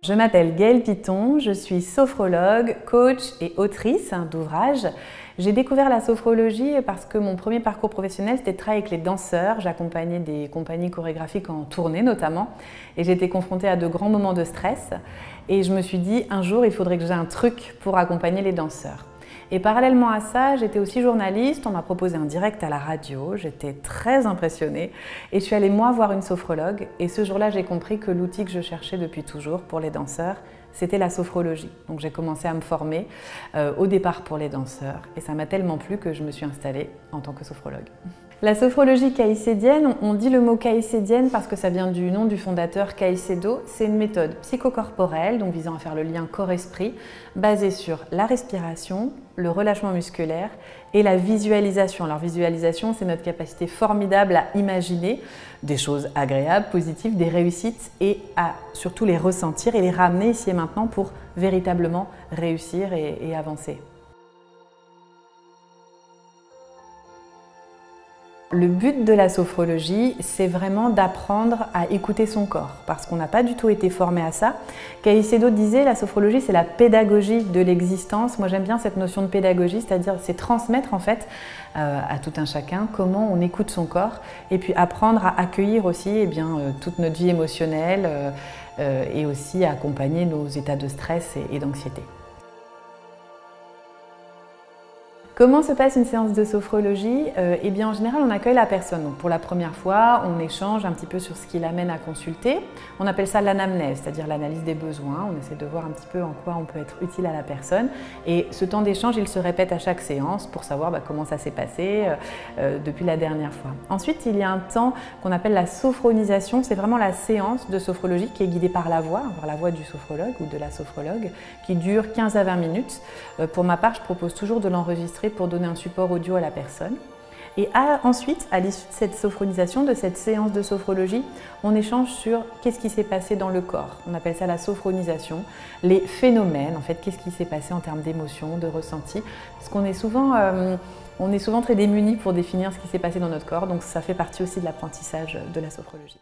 Je m'appelle Gaëlle Piton, je suis sophrologue, coach et autrice d'ouvrages. J'ai découvert la sophrologie parce que mon premier parcours professionnel, c'était de travailler avec les danseurs. J'accompagnais des compagnies chorégraphiques en tournée notamment et j'étais confrontée à de grands moments de stress. Et je me suis dit, un jour, il faudrait que j'ai un truc pour accompagner les danseurs. Et parallèlement à ça, j'étais aussi journaliste, on m'a proposé un direct à la radio, j'étais très impressionnée et je suis allée moi voir une sophrologue et ce jour-là j'ai compris que l'outil que je cherchais depuis toujours pour les danseurs, c'était la sophrologie. Donc j'ai commencé à me former au départ pour les danseurs et ça m'a tellement plu que je me suis installée en tant que sophrologue. La sophrologie caïcédienne, on dit le mot caïcédienne parce que ça vient du nom du fondateur Caicedo. C'est une méthode psychocorporelle, donc visant à faire le lien corps-esprit, basée sur la respiration, le relâchement musculaire et la visualisation. Alors visualisation, c'est notre capacité formidable à imaginer des choses agréables, positives, des réussites et à surtout les ressentir et les ramener ici et maintenant pour véritablement réussir et avancer. Le but de la sophrologie, c'est vraiment d'apprendre à écouter son corps, parce qu'on n'a pas du tout été formé à ça. Caicedo disait, la sophrologie, c'est la pédagogie de l'existence. Moi, j'aime bien cette notion de pédagogie, c'est-à-dire c'est transmettre en fait à tout un chacun comment on écoute son corps, et puis apprendre à accueillir aussi toute notre vie émotionnelle et aussi à accompagner nos états de stress et d'anxiété. Comment se passe une séance de sophrologie? Eh bien, en général, on accueille la personne. Donc, pour la première fois, on échange un petit peu sur ce qui l'amène à consulter. On appelle ça l'anamnèse, c'est-à-dire l'analyse des besoins. On essaie de voir un petit peu en quoi on peut être utile à la personne. Et ce temps d'échange, il se répète à chaque séance pour savoir comment ça s'est passé depuis la dernière fois. Ensuite, il y a un temps qu'on appelle la sophronisation. C'est vraiment la séance de sophrologie qui est guidée par la voix du sophrologue ou de la sophrologue, qui dure 15 à 20 minutes. Pour ma part, je propose toujours de l'enregistrer pour donner un support audio à la personne. Et ensuite, à l'issue de cette sophronisation, de cette séance de sophrologie, on échange sur qu'est-ce qui s'est passé dans le corps. On appelle ça la sophronisation, les phénomènes, en fait, qu'est-ce qui s'est passé en termes d'émotions, de ressentis. Parce qu'on est souvent très démunis pour définir ce qui s'est passé dans notre corps, donc ça fait partie aussi de l'apprentissage de la sophrologie.